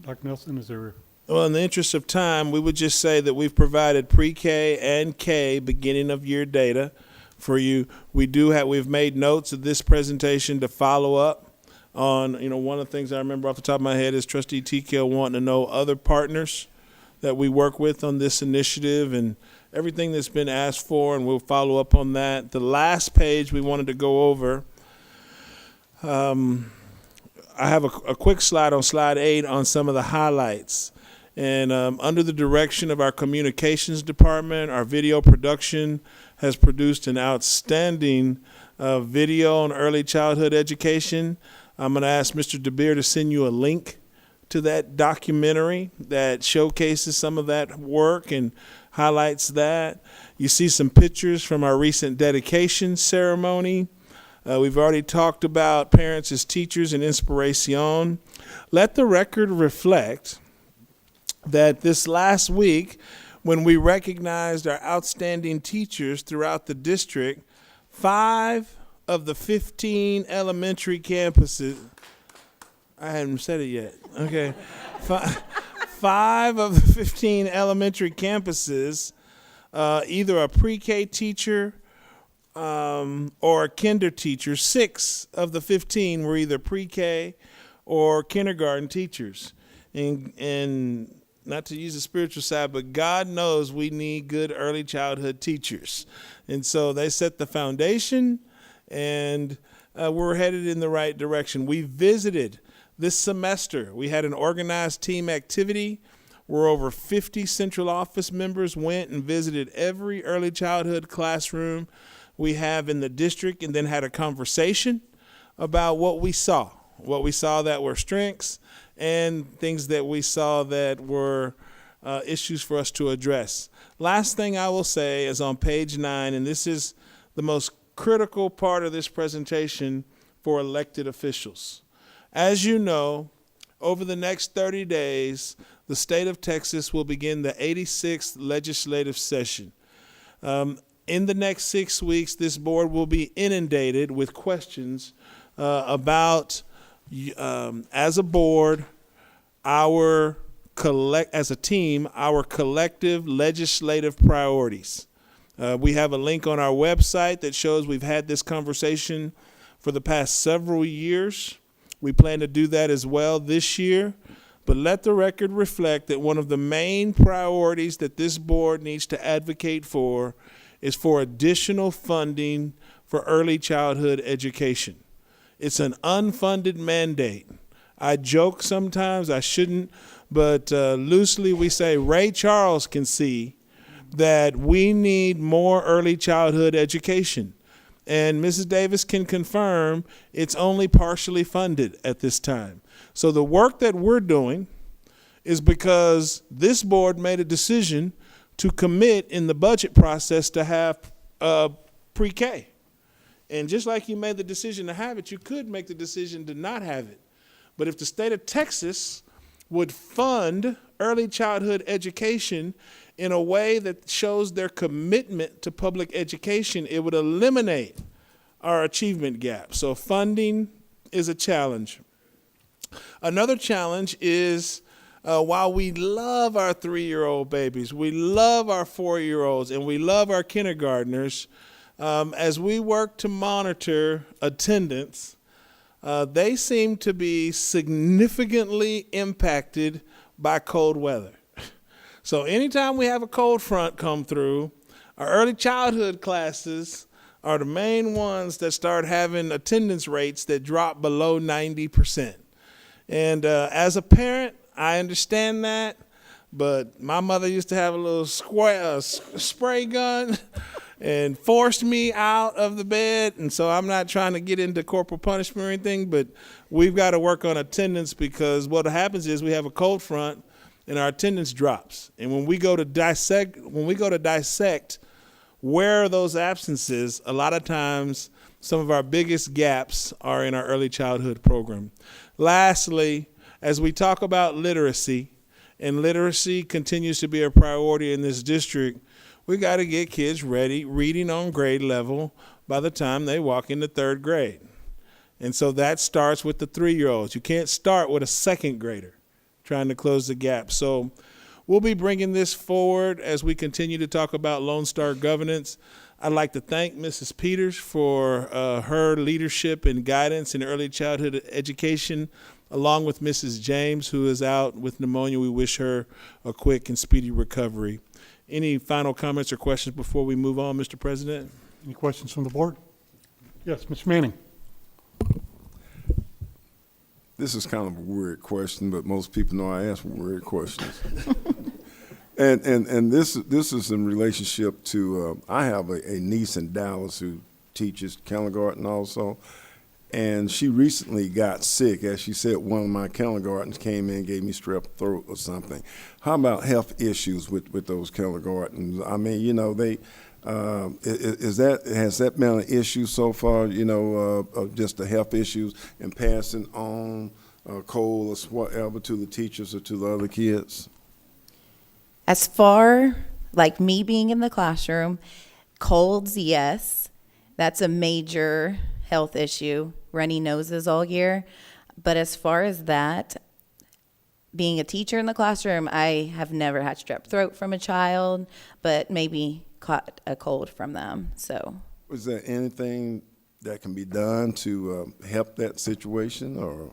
Dr. Nelson, is there? Well, in the interest of time, we would just say that we've provided pre-K and K beginning of year data for you. We've made notes of this presentation to follow up on, one of the things I remember off the top of my head is Trustee TKO wanting to know other partners that we work with on this initiative and everything that's been asked for, and we'll follow up on that. The last page we wanted to go over, I have a quick slide on slide 8 on some of the highlights. And under the direction of our communications department, our video production has produced an outstanding video on early childhood education. I'm going to ask Mr. DeBeer to send you a link to that documentary that showcases some of that work and highlights that. You see some pictures from our recent dedication ceremony. We've already talked about parents as teachers and Inspiración. Let the record reflect that this last week, when we recognized our outstanding teachers throughout the district, 5 of the 15 elementary campuses, I hadn't said it yet, okay, 5 of the 15 elementary campuses, either a pre-K teacher or a kinder teacher, 6 of the 15 were either pre-K or kindergarten teachers. And not to use the spiritual side, but God knows we need good early childhood teachers. And so they set the foundation, and we're headed in the right direction. We visited this semester. We had an organized team activity where over 50 central office members went and visited every early childhood classroom we have in the district, and then had a conversation about what we saw that were strengths and things that we saw that were issues for us to address. Last thing I will say is on page 9, and this is the most critical part of this presentation for elected officials. As you know, over the next 30 days, the state of Texas will begin the 86th legislative session. In the next 6 weeks, this board will be inundated with questions about, as a board, as a team, our collective legislative priorities. We have a link on our website that shows we've had this conversation for the past several years. We plan to do that as well this year. But let the record reflect that one of the main priorities that this board needs to advocate for is for additional funding for early childhood education. It's an unfunded mandate. I joke sometimes, I shouldn't, but loosely we say Ray Charles can see that we need more early childhood education. And Mrs. Davis can confirm it's only partially funded at this time. So the work that we're doing is because this board made a decision to commit in the budget process to have pre-K. And just like you made the decision to have it, you could make the decision to not have it. But if the state of Texas would fund early childhood education in a way that shows their commitment to public education, it would eliminate our achievement gap. So funding is a challenge. Another challenge is while we love our 3-year-old babies, we love our 4-year-olds, and we love our kindergartners, as we work to monitor attendance, they seem to be significantly impacted by cold weather. So anytime we have a cold front come through, our early childhood classes are the main ones that start having attendance rates that drop below 90%. And as a parent, I understand that, but my mother used to have a little spray gun and forced me out of the bed. And so I'm not trying to get into corporal punishment or anything, but we've got to work on attendance, because what happens is we have a cold front and our attendance drops. And when we go to dissect where are those absences, a lot of times some of our biggest gaps are in our early childhood program. Lastly, as we talk about literacy, and literacy continues to be a priority in this district, we got to get kids ready, reading on grade level by the time they walk into 3rd grade. And so that starts with the 3-year-olds. You can't start with a 2nd grader trying to close the gap. So we'll be bringing this forward as we continue to talk about Lone Star governance. I'd like to thank Mrs. Peters for her leadership and guidance in early childhood education, along with Mrs. James, who is out with pneumonia. We wish her a quick and speedy recovery. Any final comments or questions before we move on, Mr. President? Any questions from the board? Yes, Mr. Manning. This is kind of a weird question, but most people know I ask weird questions. and this is in relationship to, I have a niece in Dallas who teaches kindergarten also, and she recently got sick. As she said, one of my kindergartens came in and gave me strep throat or something. How about health issues with those kindergartens? I mean, you know, they has that been an issue so far, you know, just the health issues and passing on cold or whatever to the teachers or to the other kids? As far like me being in the classroom, colds, yes, that's a major health issue, runny noses all year. But as far as that, being a teacher in the classroom, I have never had strep throat from a child, but maybe caught a cold from them. So, Was there anything that can be done to help that situation, or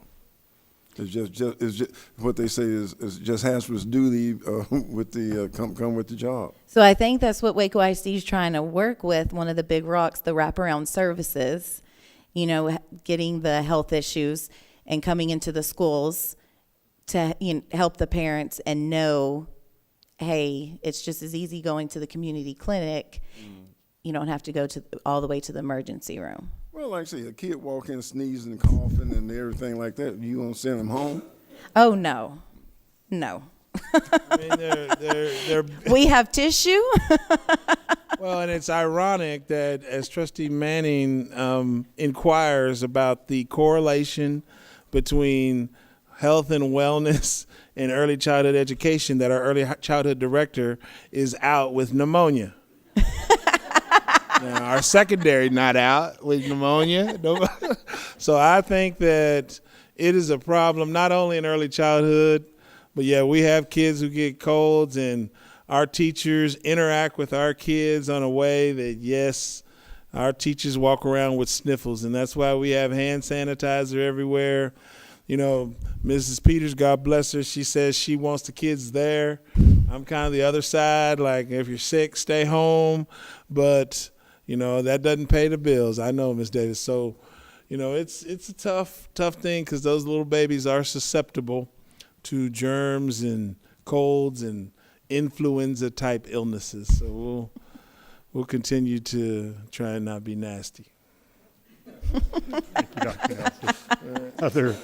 it's just what they say is just hazardous duty with the come with the job? so I think that's what Waco ISD is trying to work with. One of the big rocks, the wraparound services, you know, getting the health issues and coming into the schools to help the parents and know, hey, it's just as easy going to the community clinic. You don't have to go to all the way to the emergency room. Well, like I say, a kid walk in sneezing and coughing and everything like that, you gonna send them home? Oh, no. No. I mean, they're We have tissue. well, and it's ironic that as Trustee Manning inquires about the correlation between health and wellness and early childhood education, that our early childhood director is out with pneumonia. Now, our secondary not out with pneumonia. So I think that it is a problem not only in early childhood, but yeah, we have kids who get colds, and our teachers interact with our kids on a way that, yes, our teachers walk around with sniffles, and that's why we have hand sanitizer everywhere. You know, Mrs. Peters, God bless her, she says she wants the kids there. I'm kind of the other side, like if you're sick, stay home. But, you know, that doesn't pay the bills. I know, Ms. Davis. So, you know, it's a tough thing because those little babies are susceptible to germs and colds and influenza-type illnesses. So we'll continue to try and not be nasty. Thank you, Dr. Nelson.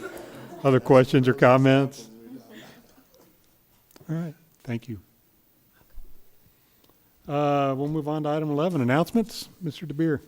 Other questions or comments? All right, thank you. We'll move on to item 11, announcements. Mr. DeBeer.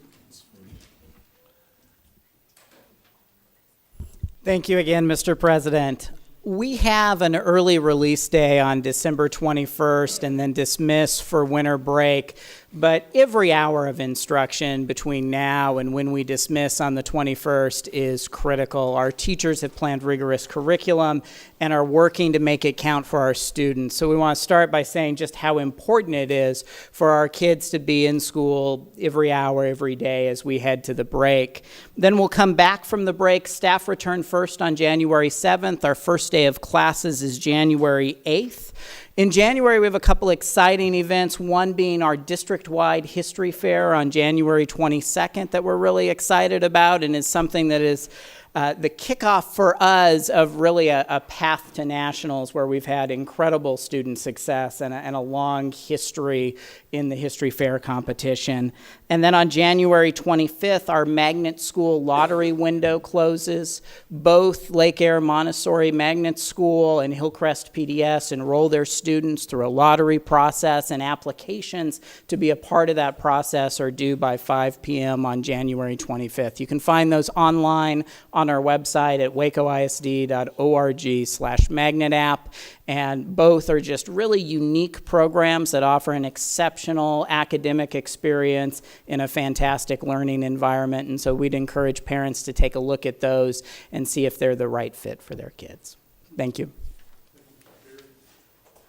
Thank you again, Mr. President. We have an early release day on December 21st and then dismiss for winter break. But every hour of instruction between now and when we dismiss on the 21st is critical. Our teachers have planned rigorous curriculum and are working to make it count for our students. So we want to start by saying just how important it is for our kids to be in school every hour, every day as we head to the break. Then we'll come back from the break. Staff return first on January 7th. Our first day of classes is January 8th. In January, we have a couple exciting events, one being our district-wide history fair on January 22nd that we're really excited about, and is something that is the kickoff for us of really a path to nationals, where we've had incredible student success and a long history in the history fair competition. And then on January 25th, our magnet school lottery window closes. Both Lake Air Montessori Magnet School and Hillcrest PDS enroll their students through a lottery process, and applications to be a part of that process are due by 5 p.m. on January 25th. You can find those online on our website at wacoisd.org/magnet-app. And both are just really unique programs that offer an exceptional academic experience in a fantastic learning environment. And so we'd encourage parents to take a look at those and see if they're the right fit for their kids. Thank you.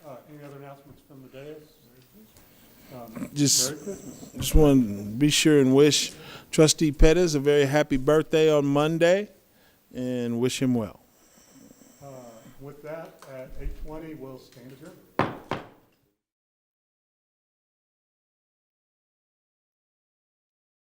Any other announcements from the dais? Just want to be sure and wish Trustee Pettis a very happy birthday on Monday and wish him well. With that, at 8:20, we'll stand adjourned.